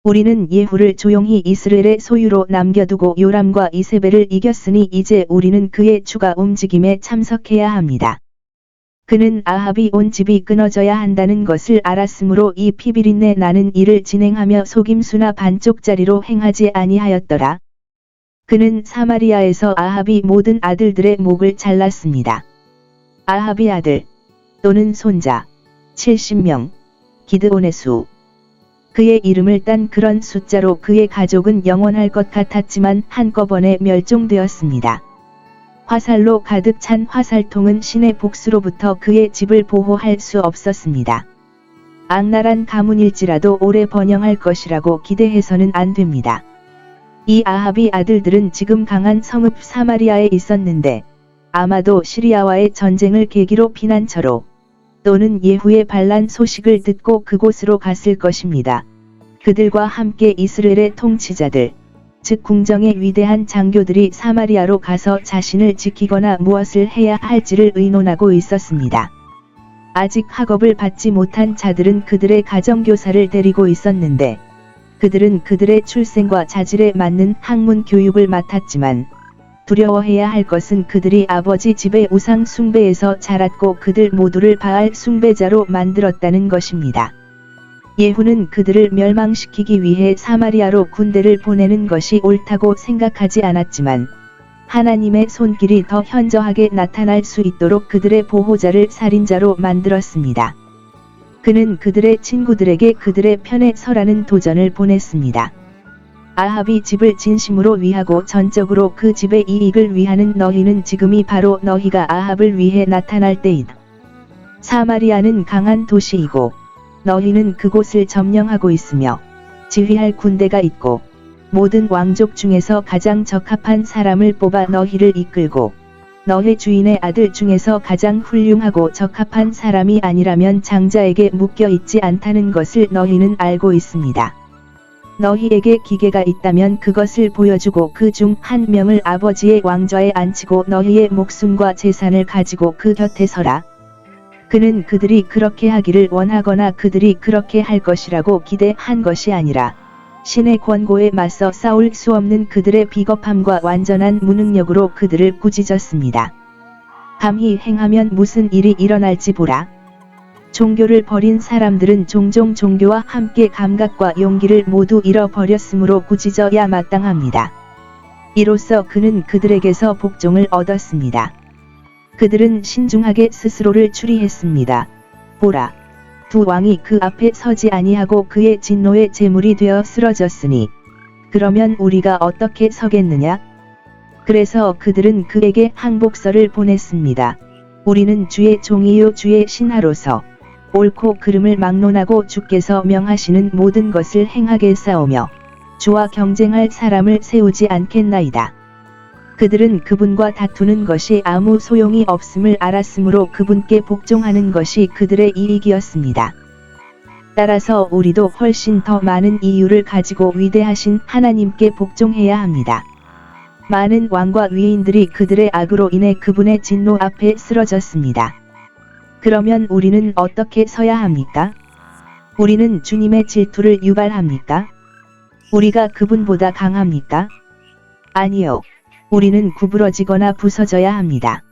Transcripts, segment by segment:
우리는 예후를 조용히 이스라엘의 소유로 남겨두고 요람과 이세벨을 이겼으니 이제 우리는 그의 추가 움직임에 참석해야 합니다. 그는 아합이 온 집이 끊어져야 한다는 것을 알았으므로 이 피비린내 나는 일을 진행하며 속임수나 반쪽짜리로 행하지 아니하였더라. 그는 사마리아에서 아합이 모든 아들들의 목을 잘랐습니다. 아합이 아들 또는 손자 70명 기드온의 수. 그의 이름을 딴 그런 숫자로 그의 가족은 영원할 것 같았지만 한꺼번에 멸종되었습니다. 화살로 가득 찬 화살통은 신의 복수로부터 그의 집을 보호할 수 없었습니다. 악랄한 가문일지라도 오래 번영할 것이라고 기대해서는 안 됩니다. 이 아합의 아들들은 지금 강한 성읍 사마리아에 있었는데 아마도 시리아와의 전쟁을 계기로 피난처로 또는 예후의 반란 소식을 듣고 그곳으로 갔을 것입니다. 그들과 함께 이스라엘의 통치자들, 즉 궁정의 위대한 장교들이 사마리아로 가서 자신을 지키거나 무엇을 해야 할지를 의논하고 있었습니다. 아직 학업을 받지 못한 자들은 그들의 가정교사를 데리고 있었는데 그들은 그들의 출생과 자질에 맞는 학문 교육을 맡았지만 두려워해야 할 것은 그들이 아버지 집의 우상 숭배에서 자랐고 그들 모두를 바알 숭배자로 만들었다는 것입니다. 예후는 그들을 멸망시키기 위해 사마리아로 군대를 보내는 것이 옳다고 생각하지 않았지만 하나님의 손길이 더 현저하게 나타날 수 있도록 그들의 보호자를 살인자로 만들었습니다. 그는 그들의 친구들에게 그들의 편에 서라는 도전을 보냈습니다. 아합이 집을 진심으로 위하고 전적으로 그 집의 이익을 위하는 너희는 지금이 바로 너희가 아합을 위해 나타날 때이다. 사마리아는 강한 도시이고 너희는 그곳을 점령하고 있으며 지휘할 군대가 있고 모든 왕족 중에서 가장 적합한 사람을 뽑아 너희를 이끌고 너희 주인의 아들 중에서 가장 훌륭하고 적합한 사람이 아니라면 장자에게 묶여 있지 않다는 것을 너희는 알고 있습니다. 너희에게 기계가 있다면 그것을 보여주고 그 중 한 명을 아버지의 왕좌에 앉히고 너희의 목숨과 재산을 가지고 그 곁에 서라. 그는 그들이 그렇게 하기를 원하거나 그들이 그렇게 할 것이라고 기대한 것이 아니라 신의 권고에 맞서 싸울 수 없는 그들의 비겁함과 완전한 무능력으로 그들을 꾸짖었습니다. 감히 행하면 무슨 일이 일어날지 보라. 종교를 버린 사람들은 종종 종교와 함께 감각과 용기를 모두 잃어버렸으므로 꾸짖어야 마땅합니다. 이로써 그는 그들에게서 복종을 얻었습니다. 그들은 신중하게 스스로를 추리했습니다. 보라, 두 왕이 그 앞에 서지 아니하고 그의 진노의 제물이 되어 쓰러졌으니 그러면 우리가 어떻게 서겠느냐? 그래서 그들은 그에게 항복서를 보냈습니다. 우리는 주의 종이요 주의 신하로서 옳고 그름을 막론하고 주께서 명하시는 모든 것을 행하겠사오며 주와 경쟁할 사람을 세우지 않겠나이다. 그들은 그분과 다투는 것이 아무 소용이 없음을 알았으므로 그분께 복종하는 것이 그들의 이익이었습니다. 따라서 우리도 훨씬 더 많은 이유를 가지고 위대하신 하나님께 복종해야 합니다. 많은 왕과 위인들이 그들의 악으로 인해 그분의 진노 앞에 쓰러졌습니다. 그러면 우리는 어떻게 서야 합니까? 우리는 주님의 질투를 유발합니까? 우리가 그분보다 강합니까? 아니요. 우리는 구부러지거나 부서져야 합니다.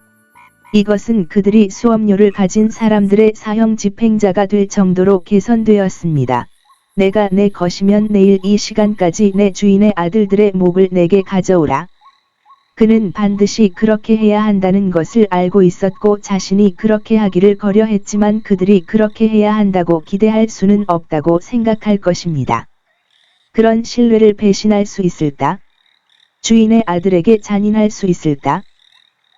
이것은 그들이 수업료를 가진 사람들의 사형 집행자가 될 정도로 개선되었습니다. 내가 내 것이면 내일 이 시간까지 내 주인의 아들들의 목을 내게 가져오라. 그는 반드시 그렇게 해야 한다는 것을 알고 있었고 자신이 그렇게 하기를 거려했지만 그들이 그렇게 해야 한다고 기대할 수는 없다고 생각할 것입니다. 그런 신뢰를 배신할 수 있을까? 주인의 아들에게 잔인할 수 있을까?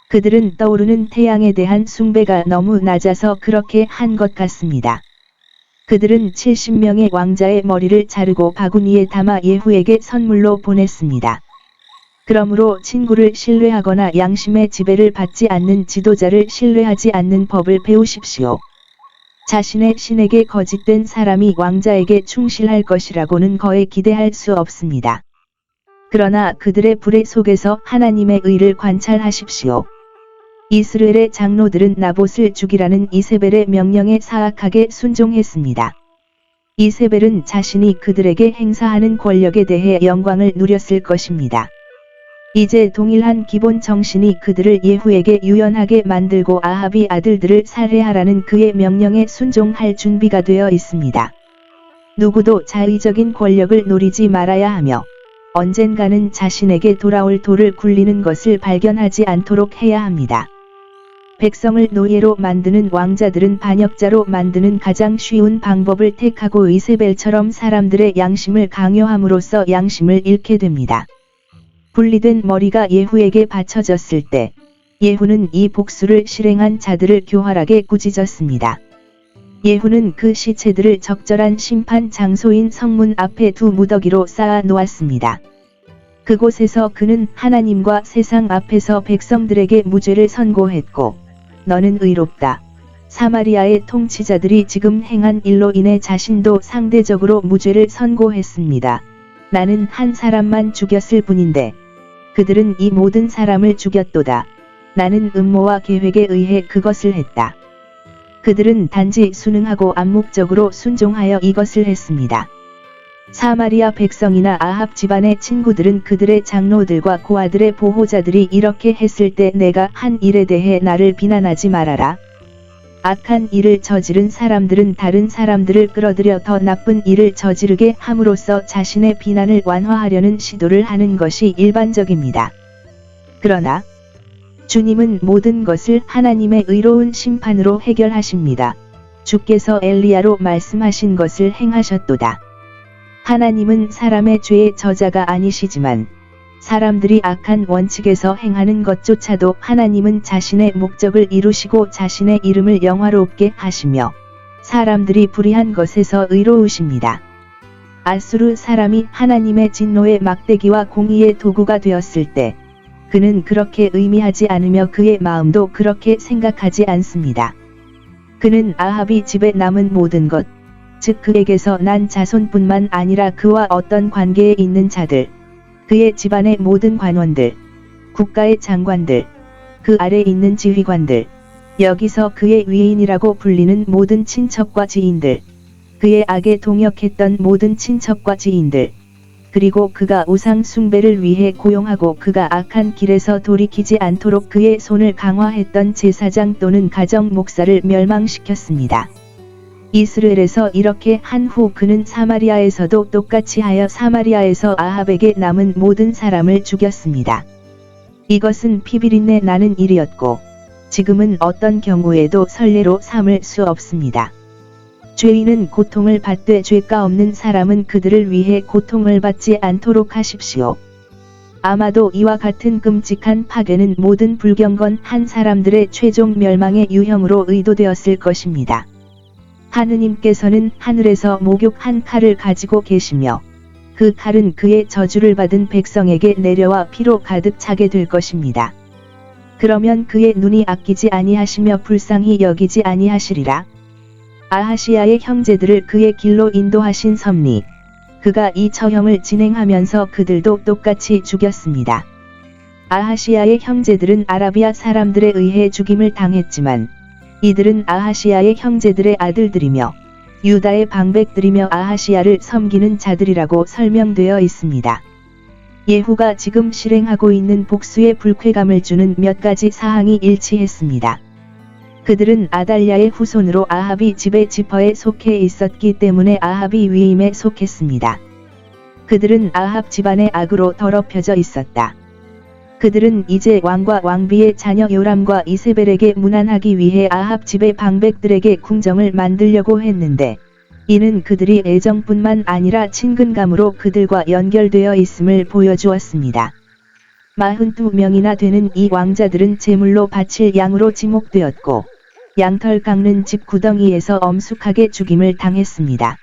그들은 떠오르는 태양에 대한 숭배가 너무 낮아서 그렇게 한 것 같습니다. 그들은 70명의 왕자의 머리를 자르고 바구니에 담아 예후에게 선물로 보냈습니다. 그러므로 친구를 신뢰하거나 양심의 지배를 받지 않는 지도자를 신뢰하지 않는 법을 배우십시오. 자신의 신에게 거짓된 사람이 왕자에게 충실할 것이라고는 거의 기대할 수 없습니다. 그러나 그들의 불의 속에서 하나님의 의를 관찰하십시오. 이스라엘의 장로들은 나봇을 죽이라는 이세벨의 명령에 사악하게 순종했습니다. 이세벨은 자신이 그들에게 행사하는 권력에 대해 영광을 누렸을 것입니다. 이제 동일한 기본 정신이 그들을 예후에게 유연하게 만들고 아합이 아들들을 살해하라는 그의 명령에 순종할 준비가 되어 있습니다. 누구도 자의적인 권력을 노리지 말아야 하며 언젠가는 자신에게 돌아올 돌을 굴리는 것을 발견하지 않도록 해야 합니다. 백성을 노예로 만드는 왕자들은 반역자로 만드는 가장 쉬운 방법을 택하고 이세벨처럼 사람들의 양심을 강요함으로써 양심을 잃게 됩니다. 분리된 머리가 예후에게 바쳐졌을 때 예후는 이 복수를 실행한 자들을 교활하게 꾸짖었습니다. 예후는 그 시체들을 적절한 심판 장소인 성문 앞에 두 무더기로 쌓아 놓았습니다. 그곳에서 그는 하나님과 세상 앞에서 백성들에게 무죄를 선고했고, 너는 의롭다. 사마리아의 통치자들이 지금 행한 일로 인해 자신도 상대적으로 무죄를 선고했습니다. 나는 한 사람만 죽였을 뿐인데, 그들은 이 모든 사람을 죽였도다. 나는 음모와 계획에 의해 그것을 했다. 그들은 단지 순응하고 암묵적으로 순종하여 이것을 했습니다. 사마리아 백성이나 아합 집안의 친구들은 그들의 장로들과 고아들의 보호자들이 이렇게 했을 때 내가 한 일에 대해 나를 비난하지 말아라. 악한 일을 저지른 사람들은 다른 사람들을 끌어들여 더 나쁜 일을 저지르게 함으로써 자신의 비난을 완화하려는 시도를 하는 것이 일반적입니다. 그러나 주님은 모든 것을 하나님의 의로운 심판으로 해결하십니다. 주께서 엘리야로 말씀하신 것을 행하셨도다. 하나님은 사람의 죄의 저자가 아니시지만 사람들이 악한 원칙에서 행하는 것조차도 하나님은 자신의 목적을 이루시고 자신의 이름을 영화롭게 하시며 사람들이 불의한 것에서 의로우십니다. 아수르 사람이 하나님의 진노의 막대기와 공의의 도구가 되었을 때 그는 그렇게 의미하지 않으며 그의 마음도 그렇게 생각하지 않습니다. 그는 아합이 집에 남은 모든 것, 즉 그에게서 난 자손뿐만 아니라 그와 어떤 관계에 있는 자들, 그의 집안의 모든 관원들, 국가의 장관들, 그 아래 있는 지휘관들, 여기서 그의 위인이라고 불리는 모든 친척과 지인들, 그의 악에 동역했던 모든 친척과 지인들, 그리고 그가 우상 숭배를 위해 고용하고 그가 악한 길에서 돌이키지 않도록 그의 손을 강화했던 제사장 또는 가정 목사를 멸망시켰습니다. 이스라엘에서 이렇게 한 후 그는 사마리아에서도 똑같이 하여 사마리아에서 아합에게 남은 모든 사람을 죽였습니다. 이것은 피비린내 나는 일이었고 지금은 어떤 경우에도 선례로 삼을 수 없습니다. 죄인은 고통을 받되 죄가 없는 사람은 그들을 위해 고통을 받지 않도록 하십시오. 아마도 이와 같은 끔찍한 파괴는 모든 불경건 한 사람들의 최종 멸망의 유형으로 의도되었을 것입니다. 하느님께서는 하늘에서 목욕한 칼을 가지고 계시며 그 칼은 그의 저주를 받은 백성에게 내려와 피로 가득 차게 될 것입니다. 그러면 그의 눈이 아끼지 아니하시며 불쌍히 여기지 아니하시리라. 아하시야의 형제들을 그의 길로 인도하신 섭리. 그가 이 처형을 진행하면서 그들도 똑같이 죽였습니다. 아하시야의 형제들은 아라비아 사람들에 의해 죽임을 당했지만 이들은 아하시야의 형제들의 아들들이며 유다의 방백들이며 아하시야를 섬기는 자들이라고 설명되어 있습니다. 예후가 지금 실행하고 있는 복수의 불쾌감을 주는 몇 가지 사항이 일치했습니다. 그들은 아달랴의 후손으로 아합이 집의 지퍼에 속해 있었기 때문에 아합이 위임에 속했습니다. 그들은 아합 집안의 악으로 더럽혀져 있었다. 그들은 이제 왕과 왕비의 자녀 요람과 이세벨에게 문안하기 위해 아합 집의 방백들에게 궁정을 만들려고 했는데 이는 그들이 애정뿐만 아니라 친근감으로 그들과 연결되어 있음을 보여주었습니다. 42명이나 되는 이 왕자들은 제물로 바칠 양으로 지목되었고 양털 깎는 집 구덩이에서 엄숙하게 죽임을 당했습니다.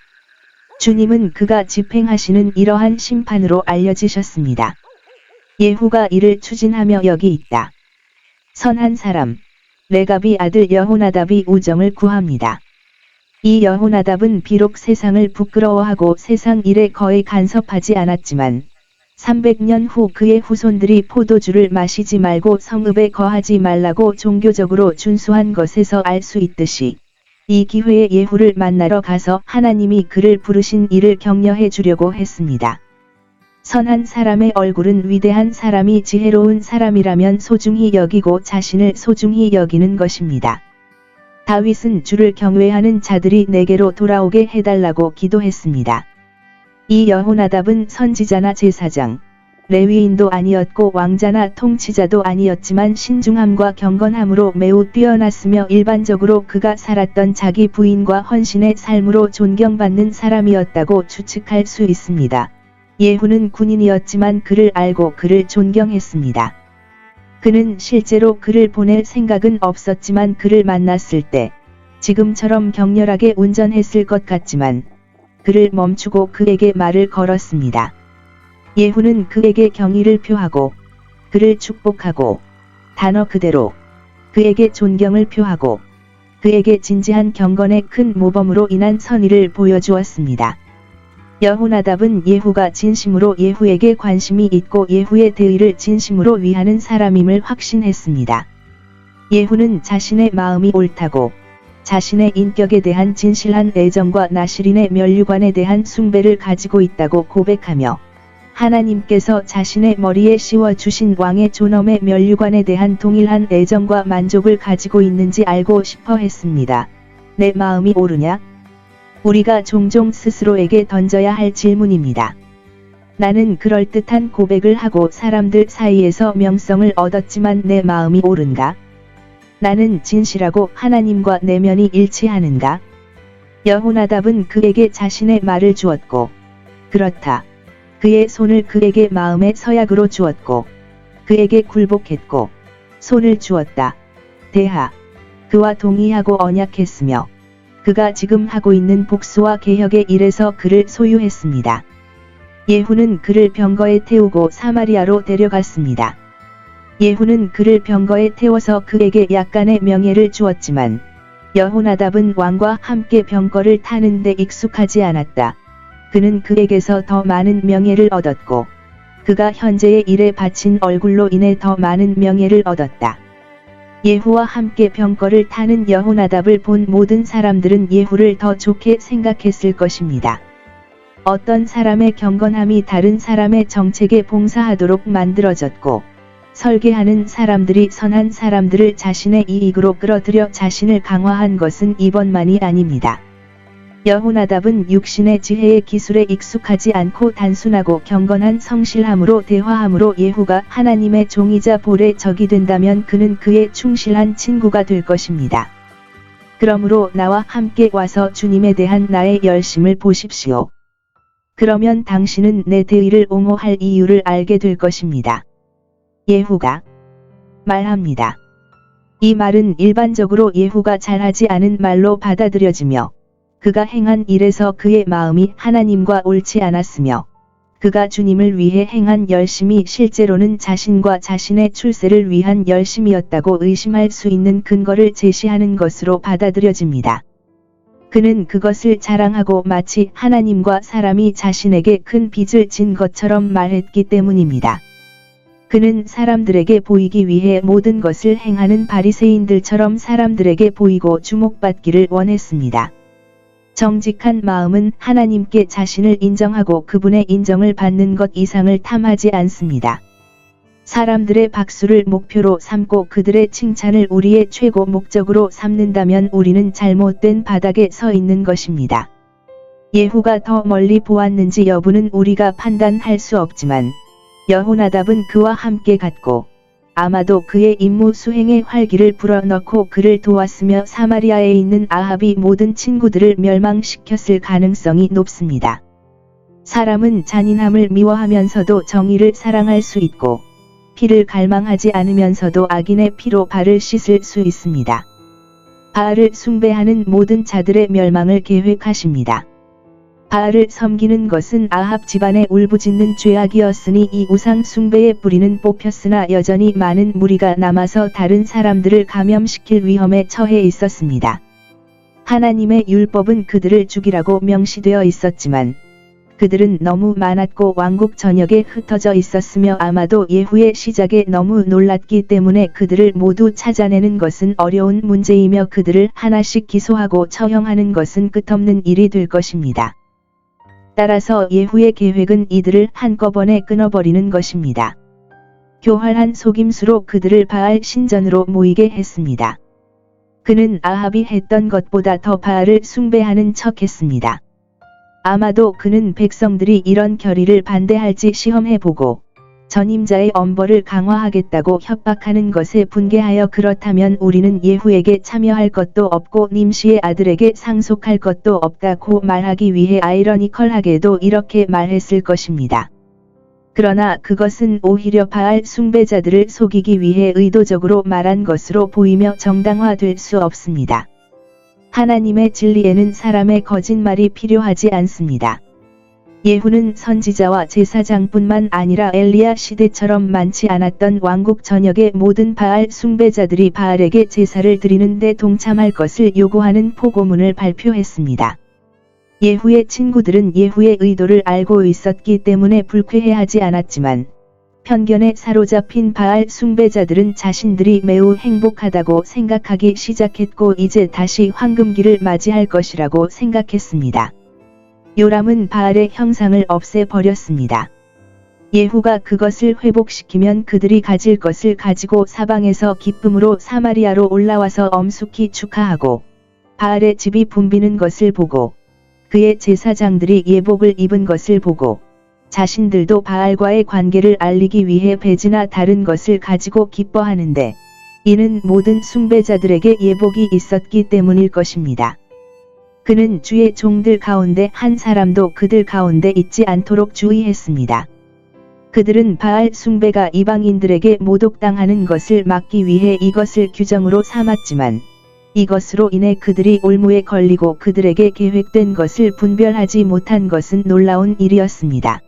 주님은 그가 집행하시는 이러한 심판으로 알려지셨습니다. 예후가 이를 추진하며 여기 있다. 선한 사람, 레갑이 아들 여호나답이 우정을 구합니다. 이 여호나답은 비록 세상을 부끄러워하고 세상 일에 거의 간섭하지 않았지만 300년 후 그의 후손들이 포도주를 마시지 말고 성읍에 거하지 말라고 종교적으로 준수한 것에서 알 수 있듯이 이 기회에 예후를 만나러 가서 하나님이 그를 부르신 일을 격려해 주려고 했습니다. 선한 사람의 얼굴은 위대한 사람이 지혜로운 사람이라면 소중히 여기고 자신을 소중히 여기는 것입니다. 다윗은 주를 경외하는 자들이 내게로 돌아오게 해달라고 기도했습니다. 이 여호나답은 선지자나 제사장, 레위인도 아니었고 왕자나 통치자도 아니었지만 신중함과 경건함으로 매우 뛰어났으며 일반적으로 그가 살았던 자기 부인과 헌신의 삶으로 존경받는 사람이었다고 추측할 수 있습니다. 예후는 군인이었지만 그를 알고 그를 존경했습니다. 그는 실제로 그를 보낼 생각은 없었지만 그를 만났을 때 지금처럼 격렬하게 운전했을 것 같지만 그를 멈추고 그에게 말을 걸었습니다. 예후는 그에게 경의를 표하고 그를 축복하고 단어 그대로 그에게 존경을 표하고 그에게 진지한 경건의 큰 모범으로 인한 선의를 보여주었습니다. 여호나답은 예후가 진심으로 예후에게 관심이 있고 예후의 대의를 진심으로 위하는 사람임을 확신했습니다. 예후는 자신의 마음이 옳다고 자신의 인격에 대한 진실한 애정과 나시린의 면류관에 대한 숭배를 가지고 있다고 고백하며 하나님께서 자신의 머리에 씌워주신 왕의 존엄의 면류관에 대한 동일한 애정과 만족을 가지고 있는지 알고 싶어 했습니다. 내 마음이 옳으냐? 우리가 종종 스스로에게 던져야 할 질문입니다. 나는 그럴듯한 고백을 하고 사람들 사이에서 명성을 얻었지만 내 마음이 옳은가? 나는 진실하고 하나님과 내면이 일치하는가? 여호나답은 그에게 자신의 말을 주었고, 그렇다. 그의 손을 그에게 마음의 서약으로 주었고, 그에게 굴복했고, 손을 주었다. 대하. 그와 동의하고 언약했으며, 그가 지금 하고 있는 복수와 개혁의 일에서 그를 소유했습니다. 예후는 그를 병거에 태우고 사마리아로 데려갔습니다. 예후는 그를 병거에 태워서 그에게 약간의 명예를 주었지만 여호나답은 왕과 함께 병거를 타는 데 익숙하지 않았다. 그는 그에게서 더 많은 명예를 얻었고 그가 현재의 일에 바친 얼굴로 인해 더 많은 명예를 얻었다. 예후와 함께 병거를 타는 여호나답을 본 모든 사람들은 예후를 더 좋게 생각했을 것입니다. 어떤 사람의 경건함이 다른 사람의 정책에 봉사하도록 만들어졌고 설계하는 사람들이 선한 사람들을 자신의 이익으로 끌어들여 자신을 강화한 것은 이번만이 아닙니다. 여호나답은 육신의 지혜의 기술에 익숙하지 않고 단순하고 경건한 성실함으로 대화함으로 예후가 하나님의 종이자 볼의 적이 된다면 그는 그의 충실한 친구가 될 것입니다. 그러므로 나와 함께 와서 주님에 대한 나의 열심을 보십시오. 그러면 당신은 내 대의를 옹호할 이유를 알게 될 것입니다. 예후가 말합니다. 이 말은 일반적으로 예후가 잘하지 않은 말로 받아들여지며 그가 행한 일에서 그의 마음이 하나님과 옳지 않았으며 그가 주님을 위해 행한 열심이 실제로는 자신과 자신의 출세를 위한 열심이었다고 의심할 수 있는 근거를 제시하는 것으로 받아들여집니다. 그는 그것을 자랑하고 마치 하나님과 사람이 자신에게 큰 빚을 진 것처럼 말했기 때문입니다. 그는 사람들에게 보이기 위해 모든 것을 행하는 바리새인들처럼 사람들에게 보이고 주목받기를 원했습니다. 정직한 마음은 하나님께 자신을 인정하고 그분의 인정을 받는 것 이상을 탐하지 않습니다. 사람들의 박수를 목표로 삼고 그들의 칭찬을 우리의 최고 목적으로 삼는다면 우리는 잘못된 바닥에 서 있는 것입니다. 예후가 더 멀리 보았는지 여부는 우리가 판단할 수 없지만 여호나답은 그와 함께 갔고 아마도 그의 임무 수행에 활기를 불어넣고 그를 도왔으며 사마리아에 있는 아합이 모든 친구들을 멸망시켰을 가능성이 높습니다. 사람은 잔인함을 미워하면서도 정의를 사랑할 수 있고 피를 갈망하지 않으면서도 악인의 피로 발을 씻을 수 있습니다. 바알을 숭배하는 모든 자들의 멸망을 계획하십니다. 바알을 섬기는 것은 아합 집안의 울부짖는 죄악이었으니 이 우상 숭배의 뿌리는 뽑혔으나 여전히 많은 무리가 남아서 다른 사람들을 감염시킬 위험에 처해 있었습니다. 하나님의 율법은 그들을 죽이라고 명시되어 있었지만 그들은 너무 많았고 왕국 전역에 흩어져 있었으며 아마도 예후의 시작에 너무 놀랐기 때문에 그들을 모두 찾아내는 것은 어려운 문제이며 그들을 하나씩 기소하고 처형하는 것은 끝없는 일이 될 것입니다. 따라서 예후의 계획은 이들을 한꺼번에 끊어버리는 것입니다. 교활한 속임수로 그들을 바알 신전으로 모이게 했습니다. 그는 아합이 했던 것보다 더 바알을 숭배하는 척했습니다. 아마도 그는 백성들이 이런 결의를 반대할지 시험해보고 전임자의 엄벌을 강화하겠다고 협박하는 것에 분개하여 그렇다면 우리는 예후에게 참여할 것도 없고 님시의 아들에게 상속할 것도 없다고 말하기 위해 아이러니컬하게도 이렇게 말했을 것입니다. 그러나 그것은 오히려 바알 숭배자들을 속이기 위해 의도적으로 말한 것으로 보이며 정당화될 수 없습니다. 하나님의 진리에는 사람의 거짓말이 필요하지 않습니다. 예후는 선지자와 제사장뿐만 아니라 엘리야 시대처럼 많지 않았던 왕국 전역의 모든 바알 숭배자들이 바알에게 제사를 드리는 데 동참할 것을 요구하는 포고문을 발표했습니다. 예후의 친구들은 예후의 의도를 알고 있었기 때문에 불쾌해하지 않았지만 편견에 사로잡힌 바알 숭배자들은 자신들이 매우 행복하다고 생각하기 시작했고 이제 다시 황금기를 맞이할 것이라고 생각했습니다. 요람은 바알의 형상을 없애버렸습니다. 예후가 그것을 회복시키면 그들이 가질 것을 가지고 사방에서 기쁨으로 사마리아로 올라와서 엄숙히 축하하고 바알의 집이 붐비는 것을 보고 그의 제사장들이 예복을 입은 것을 보고 자신들도 바알과의 관계를 알리기 위해 배지나 다른 것을 가지고 기뻐하는데 이는 모든 숭배자들에게 예복이 있었기 때문일 것입니다. 그는 주의 종들 가운데 한 사람도 그들 가운데 있지 않도록 주의했습니다. 그들은 바알 숭배가 이방인들에게 모독당하는 것을 막기 위해 이것을 규정으로 삼았지만 이것으로 인해 그들이 올무에 걸리고 그들에게 계획된 것을 분별하지 못한 것은 놀라운 일이었습니다.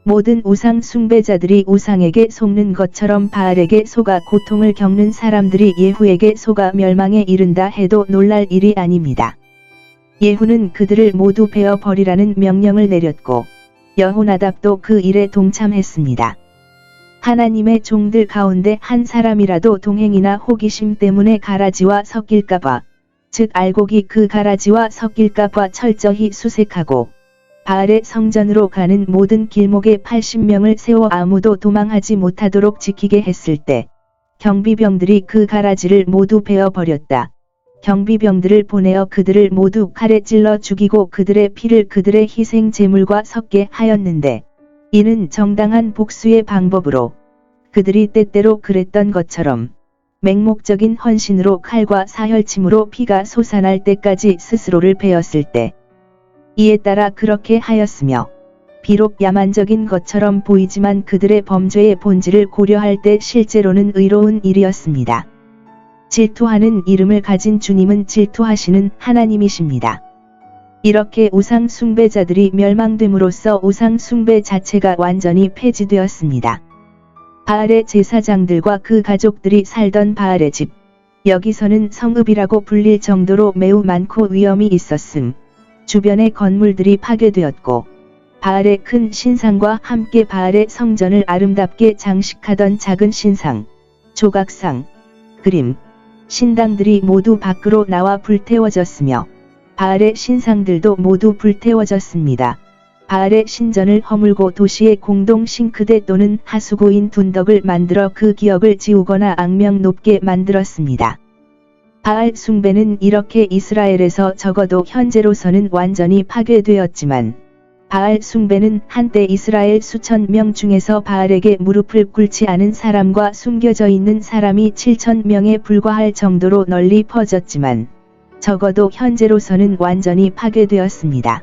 모든 우상 숭배자들이 우상에게 속는 것처럼 바알에게 속아 고통을 겪는 사람들이 예후에게 속아 멸망에 이른다 해도 놀랄 일이 아닙니다. 예후는 그들을 모두 베어 버리라는 명령을 내렸고 여호나답도 그 일에 동참했습니다. 하나님의 종들 가운데 한 사람이라도 동행이나 호기심 때문에 가라지와 섞일까봐, 즉 알곡이 그 가라지와 섞일까봐 철저히 수색하고 바알의 성전으로 가는 모든 길목에 80명을 세워 아무도 도망하지 못하도록 지키게 했을 때 경비병들이 그 가라지를 모두 베어 버렸다. 경비병들을 보내어 그들을 모두 칼에 찔러 죽이고 그들의 피를 그들의 희생 제물과 섞게 하였는데 이는 정당한 복수의 방법으로 그들이 때때로 그랬던 것처럼 맹목적인 헌신으로 칼과 사혈침으로 피가 솟아날 때까지 스스로를 베었을 때 이에 따라 그렇게 하였으며 비록 야만적인 것처럼 보이지만 그들의 범죄의 본질을 고려할 때 실제로는 의로운 일이었습니다. 질투하는 이름을 가진 주님은 질투하시는 하나님이십니다. 이렇게 우상 숭배자들이 멸망됨으로써 우상 숭배 자체가 완전히 폐지되었습니다. 바알의 제사장들과 그 가족들이 살던 바알의 집, 여기서는 성읍이라고 불릴 정도로 매우 많고 위험이 있었음. 주변의 건물들이 파괴되었고 바알의 큰 신상과 함께 바알의 성전을 아름답게 장식하던 작은 신상, 조각상, 그림, 신당들이 모두 밖으로 나와 불태워졌으며 바알의 신상들도 모두 불태워졌습니다. 바알의 신전을 허물고 도시의 공동 싱크대 또는 하수구인 둔덕을 만들어 그 기억을 지우거나 악명 높게 만들었습니다. 바알 숭배는 이렇게 이스라엘에서 적어도 현재로서는 완전히 파괴되었지만 바알 숭배는 한때 이스라엘 수천 명 중에서 바알에게 무릎을 꿇지 않은 사람과 숨겨져 있는 사람이 7천 명에 불과할 정도로 널리 퍼졌지만 적어도 현재로서는 완전히 파괴되었습니다.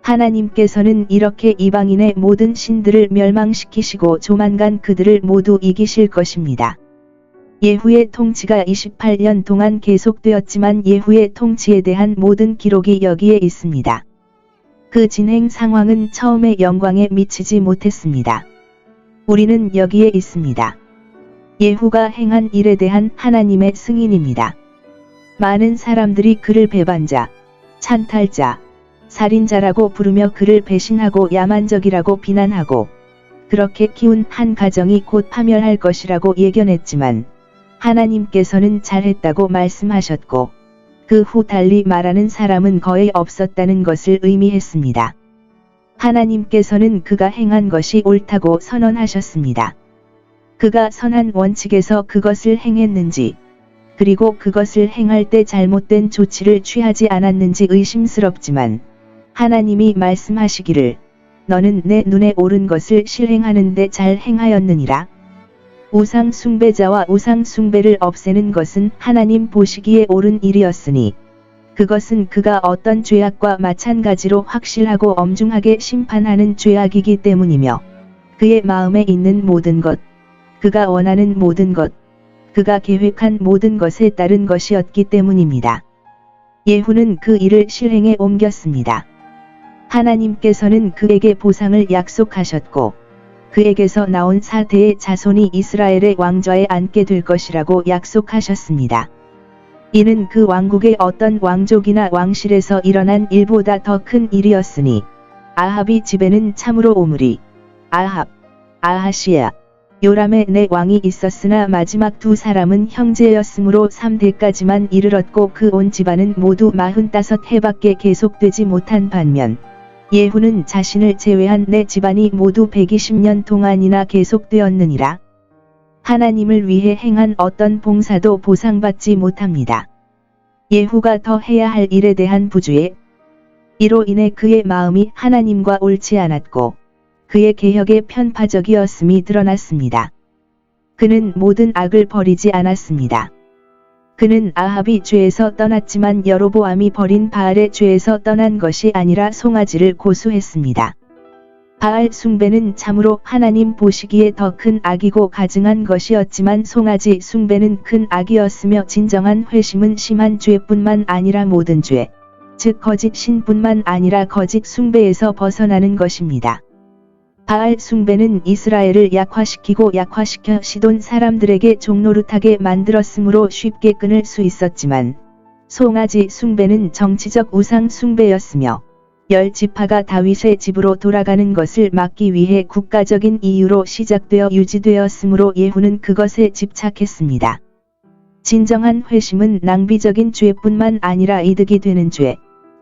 하나님께서는 이렇게 이방인의 모든 신들을 멸망시키시고 조만간 그들을 모두 이기실 것입니다. 예후의 통치가 28년 동안 계속되었지만 예후의 통치에 대한 모든 기록이 여기에 있습니다. 그 진행 상황은 처음에 영광에 미치지 못했습니다. 우리는 여기에 있습니다. 예후가 행한 일에 대한 하나님의 승인입니다. 많은 사람들이 그를 배반자, 찬탈자, 살인자라고 부르며 그를 배신하고 야만적이라고 비난하고 그렇게 키운 한 가정이 곧 파멸할 것이라고 예견했지만 하나님께서는 잘했다고 말씀하셨고 그 후 달리 말하는 사람은 거의 없었다는 것을 의미했습니다. 하나님께서는 그가 행한 것이 옳다고 선언하셨습니다. 그가 선한 원칙에서 그것을 행했는지 그리고 그것을 행할 때 잘못된 조치를 취하지 않았는지 의심스럽지만 하나님이 말씀하시기를 너는 내 눈에 옳은 것을 실행하는데 잘 행하였느니라. 우상 숭배자와 우상 숭배를 없애는 것은 하나님 보시기에 옳은 일이었으니 그것은 그가 어떤 죄악과 마찬가지로 확실하고 엄중하게 심판하는 죄악이기 때문이며 그의 마음에 있는 모든 것, 그가 원하는 모든 것, 그가 계획한 모든 것에 따른 것이었기 때문입니다. 예후는 그 일을 실행에 옮겼습니다. 하나님께서는 그에게 보상을 약속하셨고 그에게서 나온 4대의 자손이 이스라엘의 왕좌에 앉게 될 것이라고 약속하셨습니다. 이는 그 왕국의 어떤 왕족이나 왕실에서 일어난 일보다 더 큰 일이었으니 아합이 집에는 참으로 오므리, 아합, 아하시야, 요람의 네 왕이 있었으나 마지막 두 사람은 형제였으므로 3대까지만 이르렀고 그 온 집안은 모두 45해밖에 계속되지 못한 반면 예후는 자신을 제외한 네 집안이 모두 120년 동안이나 계속되었느니라. 하나님을 위해 행한 어떤 봉사도 보상받지 못합니다. 예후가 더 해야 할 일에 대한 부주의 이로 인해 그의 마음이 하나님과 옳지 않았고 그의 개혁에 편파적이었음이 드러났습니다. 그는 모든 악을 버리지 않았습니다. 그는 아합이 죄에서 떠났지만 여로보암이 버린 바알의 죄에서 떠난 것이 아니라 송아지를 고수했습니다. 바알 숭배는 참으로 하나님 보시기에 더 큰 악이고 가증한 것이었지만 송아지 숭배는 큰 악이었으며 진정한 회심은 심한 죄뿐만 아니라 모든 죄, 즉 거짓 신뿐만 아니라 거짓 숭배에서 벗어나는 것입니다. 바알 숭배는 이스라엘을 약화시키고 약화시켜 시돈 사람들에게 종노릇하게 만들었으므로 쉽게 끊을 수 있었지만 송아지 숭배는 정치적 우상 숭배였으며 10지파가 다윗의 집으로 돌아가는 것을 막기 위해 국가적인 이유로 시작되어 유지되었으므로 예후는 그것에 집착했습니다. 진정한 회심은 낭비적인 죄뿐만 아니라 이득이 되는 죄,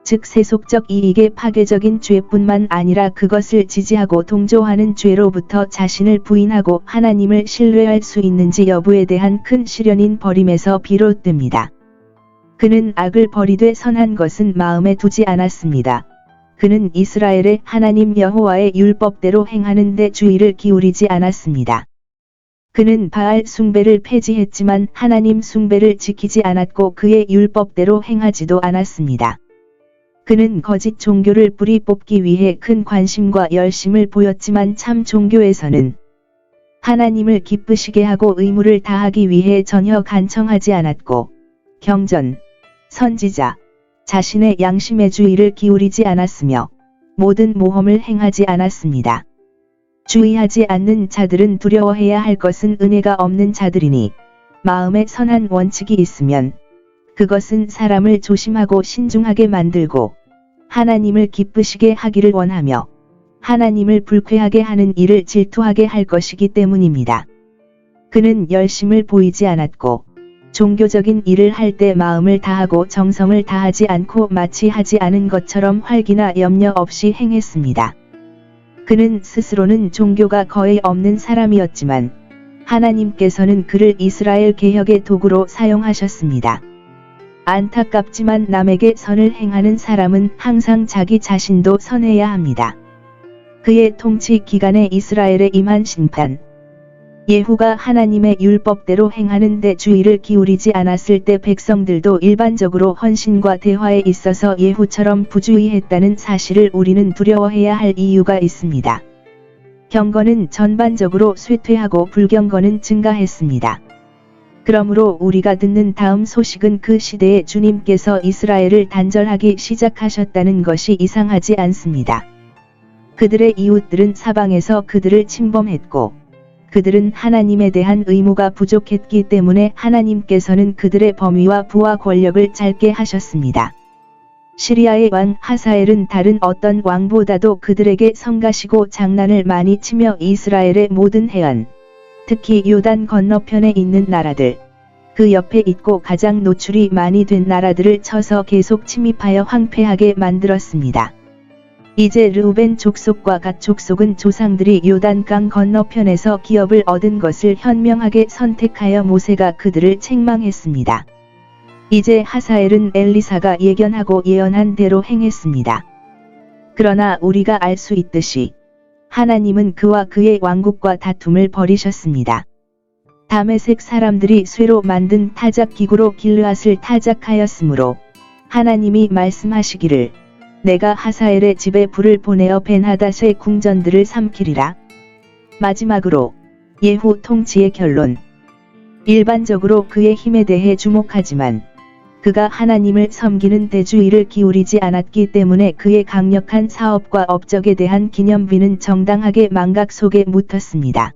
즉 세속적 이익의 파괴적인 죄뿐만 아니라 그것을 지지하고 동조하는 죄로부터 자신을 부인하고 하나님을 신뢰할 수 있는지 여부에 대한 큰 시련인 버림에서 비롯됩니다. 그는 악을 버리되 선한 것은 마음에 두지 않았습니다. 그는 이스라엘의 하나님 여호와의 율법대로 행하는 데 주의를 기울이지 않았습니다. 그는 바알 숭배를 폐지했지만 하나님 숭배를 지키지 않았고 그의 율법대로 행하지도 않았습니다. 그는 거짓 종교를 뿌리 뽑기 위해 큰 관심과 열심을 보였지만 참 종교에서는 하나님을 기쁘시게 하고 의무를 다하기 위해 전혀 간청하지 않았고 경전, 선지자, 자신의 양심의 주의를 기울이지 않았으며 모든 모험을 행하지 않았습니다. 주의하지 않는 자들은 두려워해야 할 것은 은혜가 없는 자들이니 마음에 선한 원칙이 있으면 그것은 사람을 조심하고 신중하게 만들고 하나님을 기쁘시게 하기를 원하며 하나님을 불쾌하게 하는 일을 질투하게 할 것이기 때문입니다. 그는 열심을 보이지 않았고 종교적인 일을 할 때 마음을 다하고 정성을 다하지 않고 마치 하지 않은 것처럼 활기나 염려 없이 행했습니다. 그는 스스로는 종교가 거의 없는 사람이었지만 하나님께서는 그를 이스라엘 개혁의 도구로 사용하셨습니다. 안타깝지만 남에게 선을 행하는 사람은 항상 자기 자신도 선해야 합니다. 그의 통치 기간에 이스라엘에 임한 심판. 예후가 하나님의 율법대로 행하는 데 주의를 기울이지 않았을 때 백성들도 일반적으로 헌신과 대화에 있어서 예후처럼 부주의했다는 사실을 우리는 두려워해야 할 이유가 있습니다. 경건은 전반적으로 쇠퇴하고 불경건은 증가했습니다. 그러므로 우리가 듣는 다음 소식은 그 시대에 주님께서 이스라엘을 단절하기 시작하셨다는 것이 이상하지 않습니다. 그들의 이웃들은 사방에서 그들을 침범했고 그들은 하나님에 대한 의무가 부족했기 때문에 하나님께서는 그들의 범위와 부와 권력을 짧게 하셨습니다. 시리아의 왕 하사엘은 다른 어떤 왕보다도 그들에게 성가시고 장난을 많이 치며 이스라엘의 모든 해안, 특히 요단 건너편에 있는 나라들, 그 옆에 있고 가장 노출이 많이 된 나라들을 쳐서 계속 침입하여 황폐하게 만들었습니다. 이제 르우벤 족속과 갓 족속은 조상들이 요단강 건너편에서 기업을 얻은 것을 현명하게 선택하여 모세가 그들을 책망했습니다. 이제 하사엘은 엘리사가 예견하고 예언한 대로 행했습니다. 그러나 우리가 알 수 있듯이 하나님은 그와 그의 왕국과 다툼을 벌이셨습니다. 다메섹 사람들이 쇠로 만든 타작 기구로 길르앗을 타작하였으므로 하나님이 말씀하시기를 내가 하사엘의 집에 불을 보내어 벤하닷의 궁전들을 삼키리라. 마지막으로 예후 통치의 결론. 일반적으로 그의 힘에 대해 주목하지만 그가 하나님을 섬기는 데 주의를 기울이지 않았기 때문에 그의 강력한 사업과 업적에 대한 기념비는 정당하게 망각 속에 묻혔습니다.